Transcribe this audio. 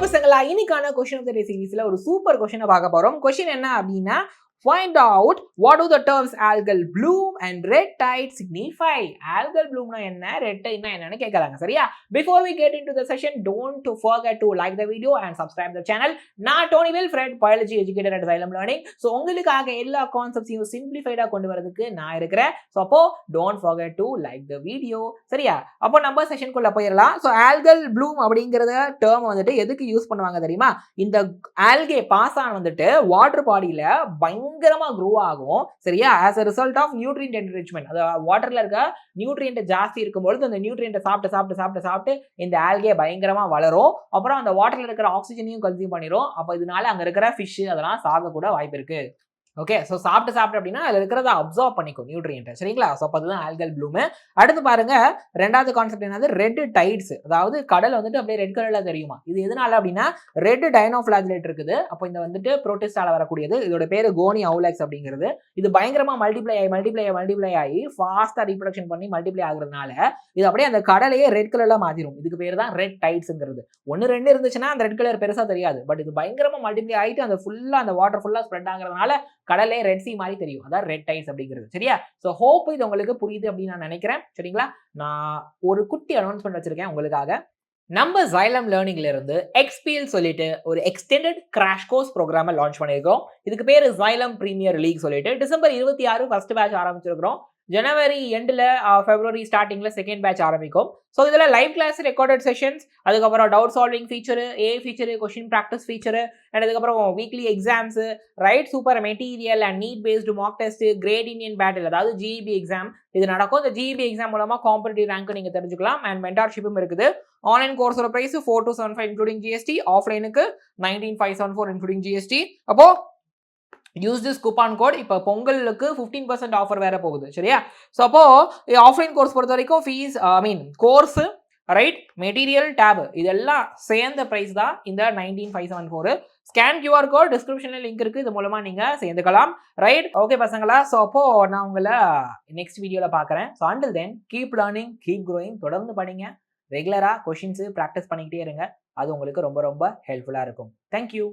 பசங்களா இன்னைக்கான question of the டே சீரிஸ்ல ஒரு சூப்பர் கொஸ்டினை பார்க்க போறோம். கொஸ்டின் என்ன அப்படின்னா, find out what do the terms algal bloom and red tide signify. Algal bloom na enna, red tide na enna nu kekkறாங்க. சரியா? Before we get into the session, don't forget to like the video and subscribe the channel. நான் Dhoni Wilfred, biology educator at Xylem Learning. So உங்களுக்காக எல்லா கான்செப்ட்ஸையும் சிம்பிளிஃபைடா கொண்டு வரதுக்கு நான் இருக்கிறேன். So அப்போ don't forget to like the video. சரியா? அப்போ நம்ம செஷனுக்குள்ள போயிரலாம். So algal bloom அப்படிங்கறத டேர்ம் வந்துட்டு எதுக்கு யூஸ் பண்ணுவாங்க தெரியுமா? இந்த algae பாசான் வந்துட்டு வாட்டர் பாடியில பயங்கரமா க்ரோ ஆகும். சரியா? as a result of nutrient enrichment. அது வாட்டர்ல இருக்க நியூட்ரியன்ட் ஜாஸ்தி இருக்கும்போது அந்த நியூட்ரியன்ட் சாப்பிட்டு இந்த algae பயங்கரமா வளரும். அப்புறம் அந்த வாட்டர்ல இருக்கிற ஆக்சிஜனையும் கன்சியூம் பண்ணிரும். அப்ப இதனால அங்க இருக்கிற ஃபிஷ் அதெல்லாம் சாக கூட வாய்ப்பு இருக்கு. ஓகே, ஸோ சாப்பிட்டு அப்படின்னா அதில் இருக்கிறத அப்சர்வ் பண்ணிக்கும் நியூட்ரியன்ட். சரிங்களா? ஸோ அப்போ அதுதான் ஆல்கல் ப்ளூம். அடுத்து பாருங்க, ரெண்டாவது கான்செப்ட் என்னது, ரெட் டைட்ஸ். அதாவது கடல் வந்துட்டு அப்படியே ரெட் கலர்ல தெரியுமா? இது எதனால அப்படின்னா ரெட் டைனோஃபிளாஜிலேட் இருக்குது. அப்போ இந்த வந்துட்டு புரோட்டிஸ்டால வரக்கூடியது. இதோட பேரு கோனி அவுலெக்ஸ் அப்படிங்கிறது. இது பயங்கரமா மல்டிப்ளை ஆகி ஃபாஸ்டா ரீப்ரொடக்ஷன் பண்ணி மல்டிப்ளை ஆகுறதுனால இது அப்படியே அந்த கடலையே ரெட் கலர்ல மாத்திரும். இதுக்கு பேர் தான் ரெட் டைட்ஸ்ங்கிறது. ஒன்னு ரெண்டு இருந்துச்சுன்னா அந்த ரெட் கலர் பெருசா தெரியாது. பட் இது பயங்கரமா மல்டிப்ளை ஆகிட்டு அந்த ஃபுல்லா அந்த வாட்டர் ஃபுல்லா ஸ்ப்ரெட் ஆகுறதுனால கடலே ரெட் சி மாதிரி தெரியும். அதான் ரெட் டைட்ஸ் அப்படிங்கிறது. சரியா? சோ ஹோப் இது உங்களுக்கு புரியுது அப்படின்னு நான் நினைக்கிறேன். சரிங்களா? நான் ஒரு குட்டி அனௌன்ஸ்மெண்ட் வச்சிருக்கேன் உங்களுக்காக. நம்ம Xylem Learningல இருந்து XPL சொல்லிட்டு ஒரு எக்ஸ்டெண்டட் கிராஷ் கோர்ஸ் ப்ரோக்ராமை லான்ச் பண்ணியிருக்கோம். இதுக்கு பேரு Xylem Premier League சொல்லிட்டு டிசம்பர் 26 ஃபர்ஸ்ட் பேட்ச் ஆரம்பிச்சிருக்கிறோம். ஜனவரி எண்ட்ல பிப்ரவரி ஸ்டார்டிங்ல செகண்ட் பேட்ச் ஆரம்பிக்கும். ஸோ இதில் லைவ் கிளாஸ், ரெக்கார்டட் செஷன்ஸ், அதுக்கப்புறம் டவுட் சால்விங் ஃபீச்சரு, ஏ feature, question practice feature, and அதுக்கப்புறம் weekly exams, right super material and NEET based mock test, great Indian battle, அதாவது ஜிஇபி எக்ஸாம் இது நடக்கும். இந்த ஜிஇபி எக்ஸாம் மூலமா காம்படிட்டிவ் ரேங்க் நீங்க தெரிஞ்சுக்கலாம். அண்ட் மென்டார்ஷிப்பும் இருக்குது. ஆன்லைன் கோர்ஸோட பிரைஸ் 4275 இன்க்ளூடிங் ஜிஎஸ்டி, ஆஃப்லைனுக்கு 19574 இன்க்ளூடிங் ஜிஎஸ்டி. அப்போ யூஸ் திஸ் கூப்பான் கோட். இப்போ பொங்கலுக்கு 15% ஆஃபர் வேற போகுது. சரியா? ஸோ அப்போ ஆஃப்லைன் கோர்ஸ் பொறுத்த வரைக்கும் fees course, right, material, tab இதெல்லாம் சேர்ந்த பிரைஸ் தான் இந்த 19574. ஸ்கேன் கியூஆர் கோட் டிஸ்கிரிப்ஷன்ல லிங்க் இருக்கு. இது மூலமா நீங்க சேர்ந்துக்கலாம். ரைட்? ஓகே பசங்களா? ஸோ அப்போ நான் உங்களை நெக்ஸ்ட் வீடியோல பார்க்குறேன். So until then keep learning, keep growing. தொடர்ந்து படிங்க. ரெகுலரா கொஷின்ஸ் ப்ராக்டிஸ் பண்ணிக்கிட்டே இருங்க. அது உங்களுக்கு ரொம்ப ரொம்ப ஹெல்ப்ஃபுல்லா இருக்கும். தேங்க்யூ.